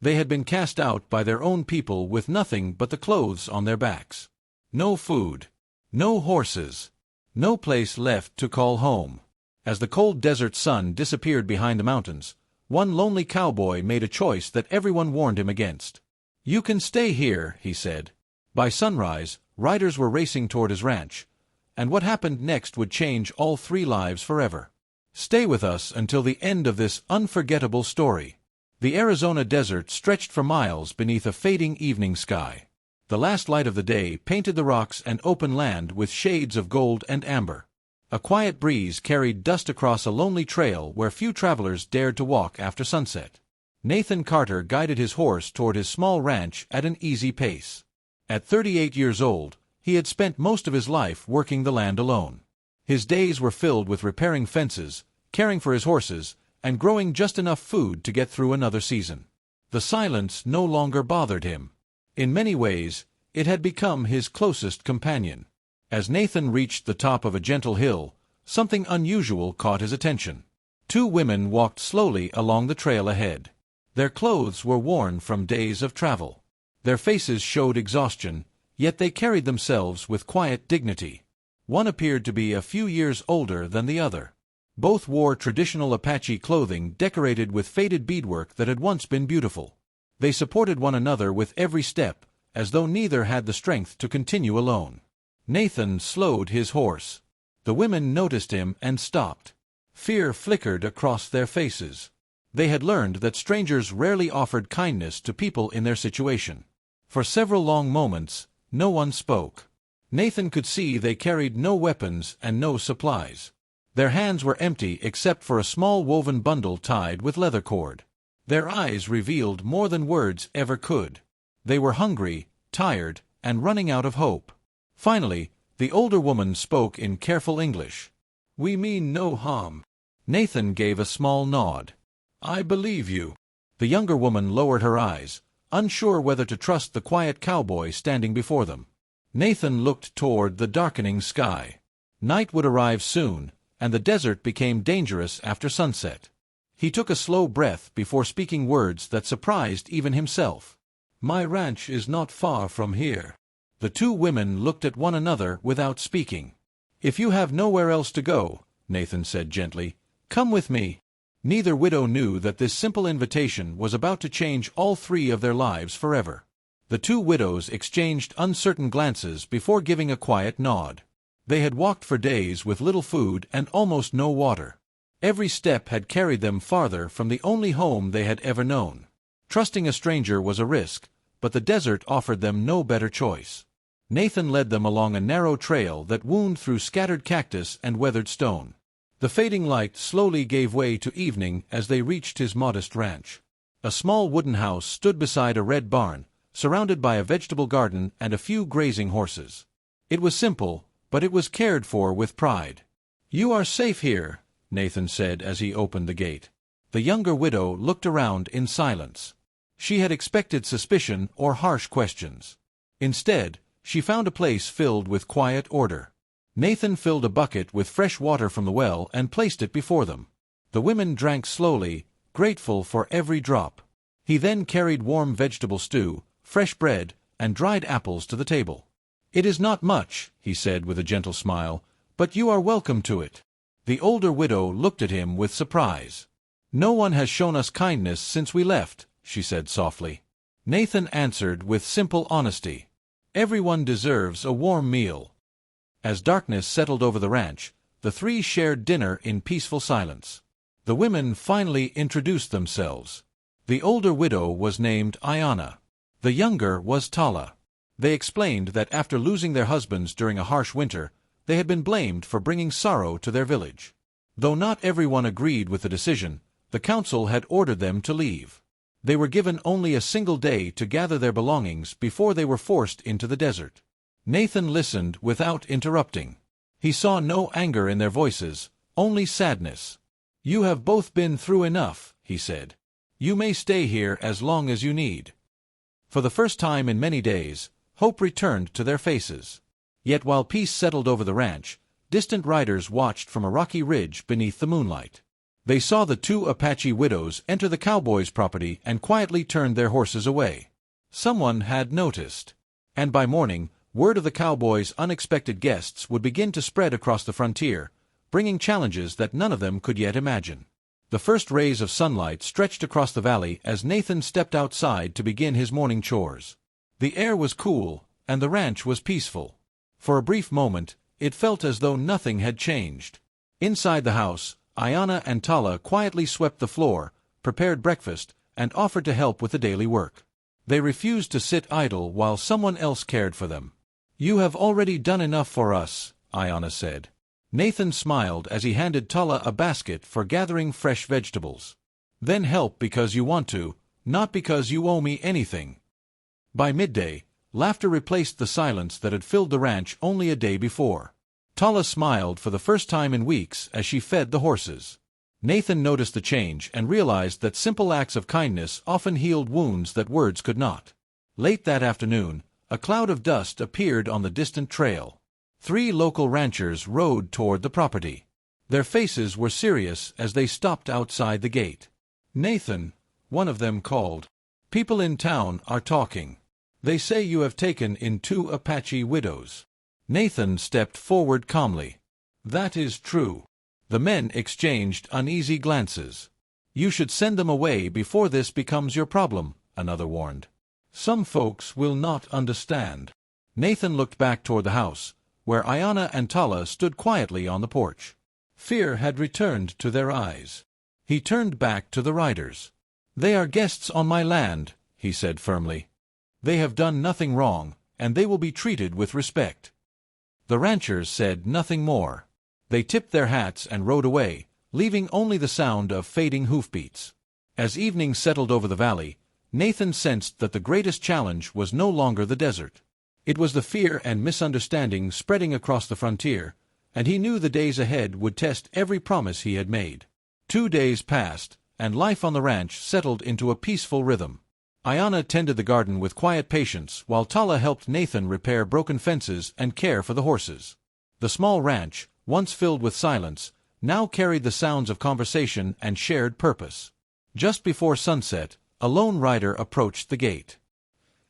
They had been cast out by their own people with nothing but the clothes on their backs. No food. No horses. No place left to call home. As the cold desert sun disappeared behind the mountains, one lonely cowboy made a choice that everyone warned him against. "You can stay here," he said. By sunrise, riders were racing toward his ranch, and what happened next would change all three lives forever. Stay with us until the end of this unforgettable story. The Arizona desert stretched for miles beneath a fading evening sky. The last light of the day painted the rocks and open land with shades of gold and amber. A quiet breeze carried dust across a lonely trail where few travelers dared to walk after sunset. Nathan Carter guided his horse toward his small ranch at an easy pace. At 38 years old, he had spent most of his life working the land alone. His days were filled with repairing fences, caring for his horses, and growing just enough food to get through another season. The silence no longer bothered him. In many ways, it had become his closest companion. As Nathan reached the top of a gentle hill, something unusual caught his attention. Two women walked slowly along the trail ahead. Their clothes were worn from days of travel. Their faces showed exhaustion, yet they carried themselves with quiet dignity. One appeared to be a few years older than the other. Both wore traditional Apache clothing decorated with faded beadwork that had once been beautiful. They supported one another with every step, as though neither had the strength to continue alone. Nathan slowed his horse. The women noticed him and stopped. Fear flickered across their faces. They had learned that strangers rarely offered kindness to people in their situation. For several long moments, no one spoke. Nathan could see they carried no weapons and no supplies. Their hands were empty except for a small woven bundle tied with leather cord. Their eyes revealed more than words ever could. They were hungry, tired, and running out of hope. Finally, the older woman spoke in careful English. "We mean no harm." Nathan gave a small nod. "I believe you." The younger woman lowered her eyes, unsure whether to trust the quiet cowboy standing before them. Nathan looked toward the darkening sky. Night would arrive soon, and the desert became dangerous after sunset. He took a slow breath before speaking words that surprised even himself. "My ranch is not far from here." The two women looked at one another without speaking. "If you have nowhere else to go," Nathan said gently, "come with me." Neither widow knew that this simple invitation was about to change all three of their lives forever. The two widows exchanged uncertain glances before giving a quiet nod. They had walked for days with little food and almost no water. Every step had carried them farther from the only home they had ever known. Trusting a stranger was a risk, but the desert offered them no better choice. Nathan led them along a narrow trail that wound through scattered cactus and weathered stone. The fading light slowly gave way to evening as they reached his modest ranch. A small wooden house stood beside a red barn, surrounded by a vegetable garden and a few grazing horses. It was simple, but it was cared for with pride. "You are safe here," Nathan said as he opened the gate. The younger widow looked around in silence. She had expected suspicion or harsh questions. Instead, she found a place filled with quiet order. Nathan filled a bucket with fresh water from the well and placed it before them. The women drank slowly, grateful for every drop. He then carried warm vegetable stew, fresh bread, and dried apples to the table. "It is not much," he said with a gentle smile, "but you are welcome to it." The older widow looked at him with surprise. "No one has shown us kindness since we left," she said softly. Nathan answered with simple honesty. "Everyone deserves a warm meal." As darkness settled over the ranch, the three shared dinner in peaceful silence. The women finally introduced themselves. The older widow was named Ayanna. The younger was Tala. They explained that after losing their husbands during a harsh winter, they had been blamed for bringing sorrow to their village. Though not everyone agreed with the decision, the council had ordered them to leave. They were given only a single day to gather their belongings before they were forced into the desert. Nathan listened without interrupting. He saw no anger in their voices, only sadness. "You have both been through enough," he said. "You may stay here as long as you need." For the first time in many days, hope returned to their faces. Yet while peace settled over the ranch, distant riders watched from a rocky ridge beneath the moonlight. They saw the two Apache widows enter the cowboy's property and quietly turned their horses away. Someone had noticed. And by morning, word of the cowboy's unexpected guests would begin to spread across the frontier, bringing challenges that none of them could yet imagine. The first rays of sunlight stretched across the valley as Nathan stepped outside to begin his morning chores. The air was cool, and the ranch was peaceful. For a brief moment, it felt as though nothing had changed. Inside the house, Ayanna and Tala quietly swept the floor, prepared breakfast, and offered to help with the daily work. They refused to sit idle while someone else cared for them. "You have already done enough for us," Ayanna said. Nathan smiled as he handed Tala a basket for gathering fresh vegetables. "Then help because you want to, not because you owe me anything." By midday, laughter replaced the silence that had filled the ranch only a day before. Tala smiled for the first time in weeks as she fed the horses. Nathan noticed the change and realized that simple acts of kindness often healed wounds that words could not. Late that afternoon, a cloud of dust appeared on the distant trail. 3 local ranchers rode toward the property. Their faces were serious as they stopped outside the gate. "Nathan," one of them called, "people in town are talking. They say you have taken in 2 Apache widows." Nathan stepped forward calmly. "That is true." The men exchanged uneasy glances. "You should send them away before this becomes your problem," another warned. "Some folks will not understand." Nathan looked back toward the house, where Ayanna and Tala stood quietly on the porch. Fear had returned to their eyes. He turned back to the riders. "They are guests on my land," he said firmly. "They have done nothing wrong, and they will be treated with respect." The ranchers said nothing more. They tipped their hats and rode away, leaving only the sound of fading hoofbeats. As evening settled over the valley, Nathan sensed that the greatest challenge was no longer the desert. It was the fear and misunderstanding spreading across the frontier, and he knew the days ahead would test every promise he had made. 2 days passed, and life on the ranch settled into a peaceful rhythm. Ayanna tended the garden with quiet patience while Tala helped Nathan repair broken fences and care for the horses. The small ranch, once filled with silence, now carried the sounds of conversation and shared purpose. Just before sunset, a lone rider approached the gate.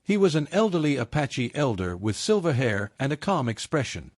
He was an elderly Apache elder with silver hair and a calm expression.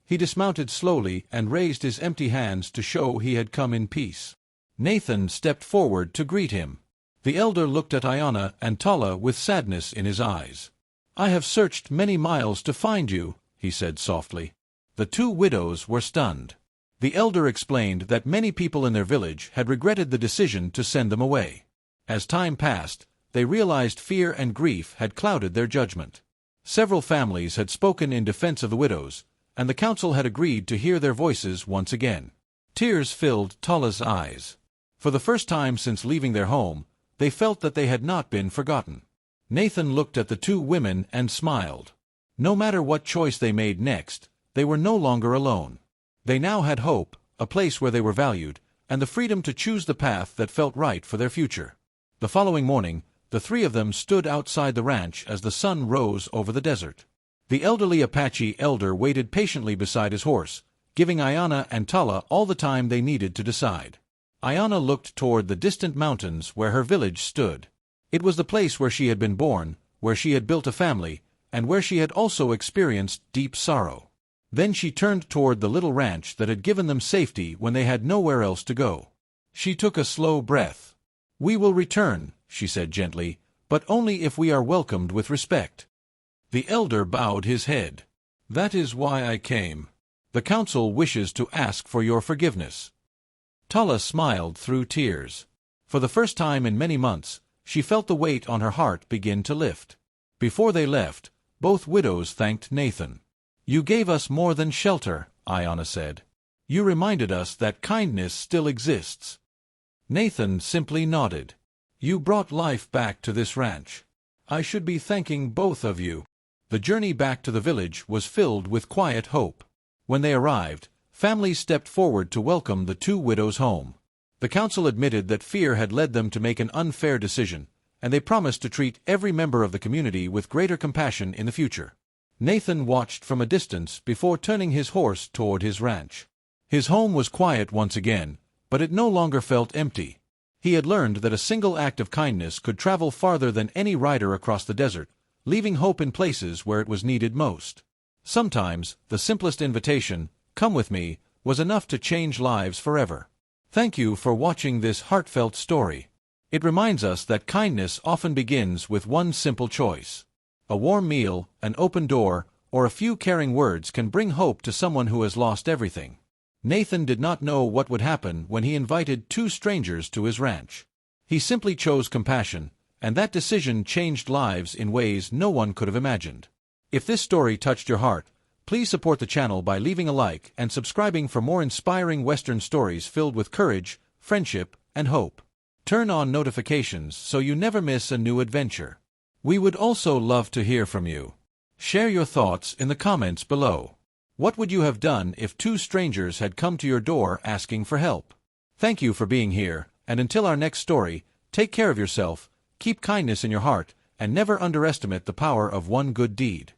He dismounted slowly and raised his empty hands to show he had come in peace. Nathan stepped forward to greet him. The elder looked at Ayanna and Tala with sadness in his eyes. "I have searched many miles to find you," he said softly. The 2 widows were stunned. The elder explained that many people in their village had regretted the decision to send them away. As time passed, they realized fear and grief had clouded their judgment. Several families had spoken in defense of the widows, and the council had agreed to hear their voices once again. Tears filled Tala's eyes. For the first time since leaving their home, they felt that they had not been forgotten. Nathan looked at the 2 women and smiled. No matter what choice they made next, they were no longer alone. They now had hope, a place where they were valued, and the freedom to choose the path that felt right for their future. The following morning, the 3 of them stood outside the ranch as the sun rose over the desert. The elderly Apache elder waited patiently beside his horse, giving Ayanna and Tala all the time they needed to decide. Ayanna looked toward the distant mountains where her village stood. It was the place where she had been born, where she had built a family, and where she had also experienced deep sorrow. Then she turned toward the little ranch that had given them safety when they had nowhere else to go. She took a slow breath. "We will return," she said gently, "but only if we are welcomed with respect." The elder bowed his head. "That is why I came. The council wishes to ask for your forgiveness." Tala smiled through tears. For the first time in many months, she felt the weight on her heart begin to lift. Before they left, both widows thanked Nathan. "You gave us more than shelter," Ayanna said. "You reminded us that kindness still exists." Nathan simply nodded. "You brought life back to this ranch. I should be thanking both of you." The journey back to the village was filled with quiet hope. When they arrived, families stepped forward to welcome the 2 widows home. The council admitted that fear had led them to make an unfair decision, and they promised to treat every member of the community with greater compassion in the future. Nathan watched from a distance before turning his horse toward his ranch. His home was quiet once again, But it no longer felt empty. He had learned that a single act of kindness could travel farther than any rider across the desert, leaving hope in places where it was needed most. Sometimes, the simplest invitation, "Come with me," was enough to change lives forever. Thank you for watching this heartfelt story. It reminds us that kindness often begins with one simple choice. A warm meal, an open door, or a few caring words can bring hope to someone who has lost everything. Nathan did not know what would happen when he invited two strangers to his ranch. He simply chose compassion, and that decision changed lives in ways no one could have imagined. If this story touched your heart, please support the channel by leaving a like and subscribing for more inspiring Western stories filled with courage, friendship, and hope. Turn on notifications so you never miss a new adventure. We would also love to hear from you. Share your thoughts in the comments below. What would you have done if two strangers had come to your door asking for help? Thank you for being here, and until our next story, take care of yourself, keep kindness in your heart, and never underestimate the power of one good deed.